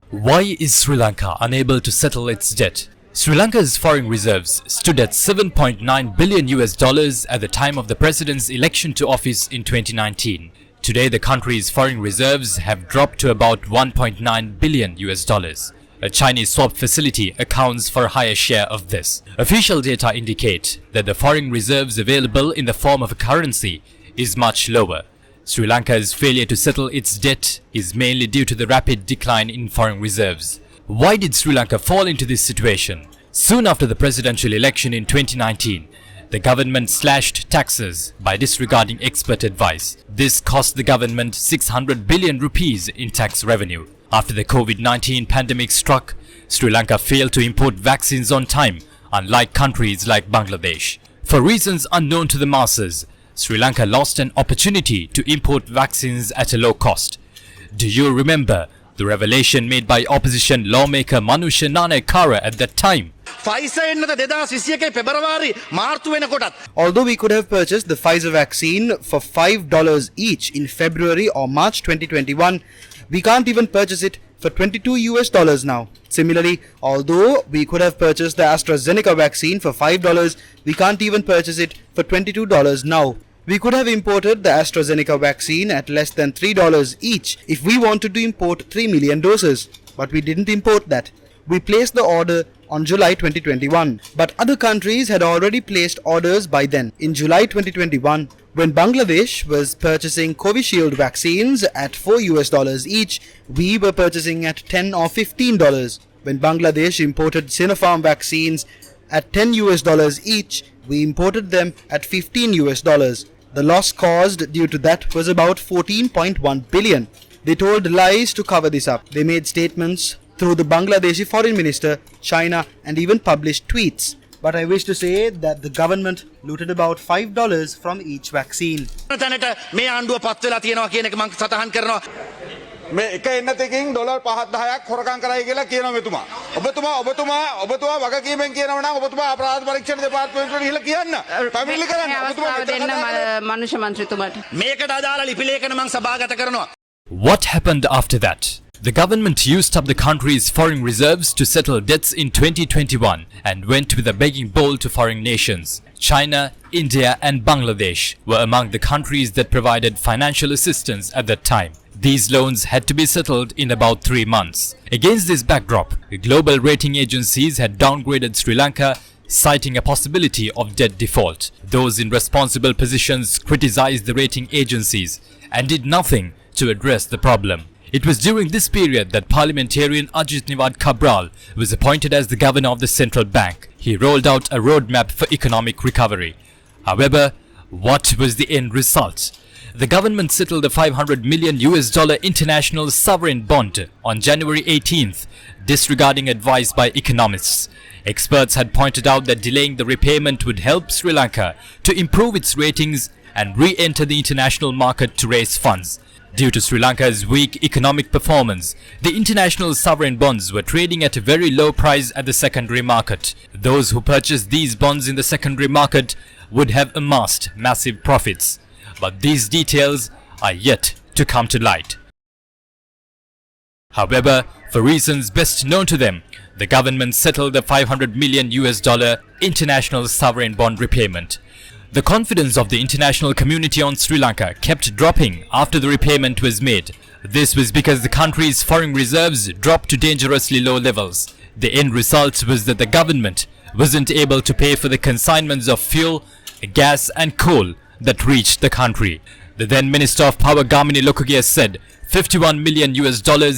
Why is Sri Lanka unable to settle its debt? Sri Lanka's foreign reserves stood at $7.9 billion at the time of the president's election to office in 2019. Today, the country's foreign reserves have dropped to about $1.9 billion. A Chinese swap facility accounts for a higher share of this. Official data indicate that the foreign reserves available in the form of a currency is much lower. Sri Lanka's failure to settle its debt is mainly due to the rapid decline in foreign reserves. Why did Sri Lanka fall into this situation? Soon after the presidential election in 2019, the government slashed taxes by disregarding expert advice. This cost the government 600 billion rupees in tax revenue. After the COVID-19 pandemic struck, Sri Lanka failed to import vaccines on time, unlike countries like Bangladesh. For reasons unknown to the masses, Sri Lanka lost an opportunity to import vaccines at a low cost. Do you remember the revelation made by opposition lawmaker Manusha Nanayakara at that time? Although we could have purchased the Pfizer vaccine for $5 each in February or March 2021, we can't even purchase it for $22 now. Similarly, although we could have purchased the AstraZeneca vaccine for $5, we can't even purchase it for $22 now. We could have imported the AstraZeneca vaccine at less than $3 each if we wanted to import 3 million doses. But we didn't import that. We placed the order on July 2021. But other countries had already placed orders by then. In July 2021, when Bangladesh was purchasing Covishield vaccines at $4 each, we were purchasing at $10 or $15. When Bangladesh imported Sinopharm vaccines at $10 each, we imported them at $15. The loss caused due to that was about 14.1 billion. They told lies to cover this up. They made statements through the Bangladeshi foreign minister, China, and even published tweets. But I wish to say that the government looted about $5 from each vaccine. මේ එක එන්නතකින් dollar 5-10ක් හොරකම් කරයි කියලා කියනවා මෙතුමා. ඔබතුමා වගකීමෙන් කියනවා නම් ඔබතුමා අපරාධ පරීක්ෂණ දෙපාර්තමේන්තුවට ගිහිල්ලා කියන්න. පැමිණිලි කරන්න. ඔබතුමා මනුෂ්‍ය මන්ත්‍රීතුමාට මේකට අදාළ ලිපි ලේඛන මම සභාගත කරනවා. What happened after that? The government used up the country's foreign reserves to settle debts in 2021 and went with a begging bowl to foreign nations. China, India and Bangladesh were among the countries that provided financial assistance at that time. These loans had to be settled in about 3 months. Against this backdrop, global rating agencies had downgraded Sri Lanka, citing a possibility of debt default. Those in responsible positions criticized the rating agencies and did nothing to address the problem. It was during this period that parliamentarian Ajit Niwad Cabral was appointed as the governor of the central bank. He rolled out a roadmap for economic recovery. However, what was the end result? The government settled a $500 million international sovereign bond on January 18th, disregarding advice by economists. Experts had pointed out that delaying the repayment would help Sri Lanka to improve its ratings and re-enter the international market to raise funds. Due to Sri Lanka's weak economic performance, the international sovereign bonds were trading at a very low price at the secondary market. Those who purchased these bonds in the secondary market would have amassed massive profits. But these details are yet to come to light. However, for reasons best known to them, the government settled the $500 million international sovereign bond repayment. The confidence of the international community on Sri Lanka kept dropping after the repayment was made. This was because the country's foreign reserves dropped to dangerously low levels. The end result was that the government wasn't able to pay for the consignments of fuel, gas and coal that reached the country. The then Minister of Power Gamini Lokogia said $51 million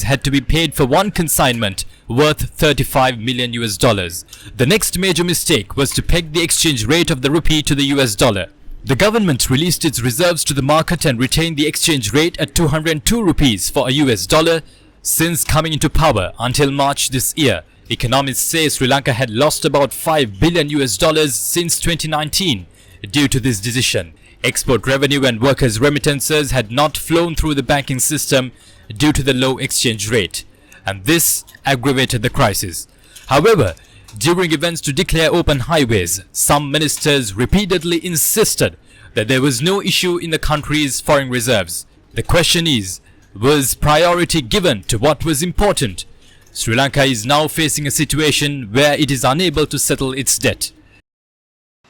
had to be paid for one consignment worth $35 million. The next major mistake was to peg the exchange rate of the rupee to the US dollar. The government released its reserves to the market and retained the exchange rate at 202 rupees for a US dollar since coming into power until March this year. Economists say Sri Lanka had lost about $5 billion since 2019 due to this decision. Export revenue and workers' remittances had not flown through the banking system due to the low exchange rate, and this aggravated the crisis. However, during events to declare open highways, some ministers repeatedly insisted that there was no issue in the country's foreign reserves. The question is, was priority given to what was important? Sri Lanka is now facing a situation where it is unable to settle its debt.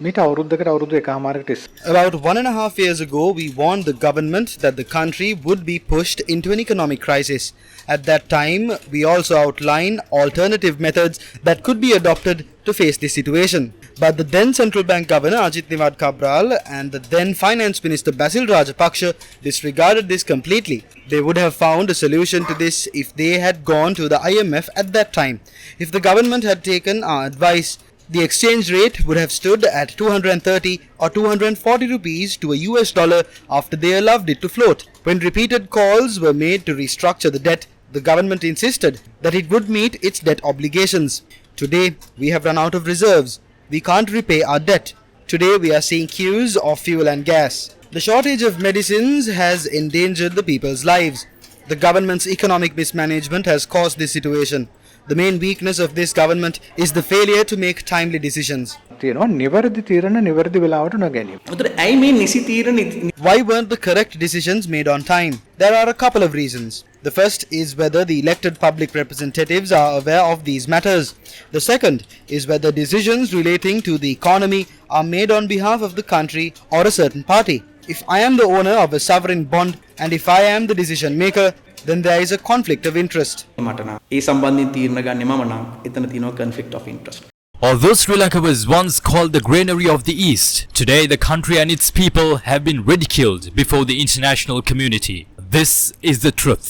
මීට අවුරුද්දකට අවුරුදු එකමාරකට About 1.5 years ago, we warned the government that the country would be pushed into an economic crisis. At that time, we also outlined alternative methods that could be adopted to face this situation. But the then Central Bank Governor Ajit Niwad Cabral and the then Finance Minister Basil Rajapaksa disregarded this completely. They would have found a solution to this if they had gone to the IMF at that time. If the government had taken our advice, the exchange rate would have stood at 230 or 240 rupees to a US dollar after they allowed it to float. When repeated calls were made to restructure the debt, the government insisted that it would meet its debt obligations. Today, we have run out of reserves. We can't repay our debt. Today, we are seeing queues of fuel and gas. The shortage of medicines has endangered the people's lives. The government's economic mismanagement has caused this situation. The main weakness of this government is the failure to make timely decisions. තියෙනවා නිවැරදි තීරණ නිවැරදි වෙලාවට නොගැනීම. උතර ඇයි මේ නිසි තීරණ Why weren't the correct decisions made on time? There are a couple of reasons. The first is whether the elected public representatives are aware of these matters. The second is whether decisions relating to the economy are made on behalf of the country or a certain party. If I am the owner of a sovereign bond and if I am the decision maker, then there is a conflict of interest. මට නම් ඒ සම්බන්ධයෙන් තීරණ ගන්න මම නම් එතන තියෙනවා conflict of interest. Although Sri Lanka was once called the granary of the East, today the country and its people have been ridiculed before the international community. This is the truth,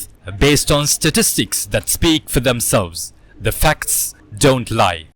based on statistics that speak for themselves. The facts don't lie.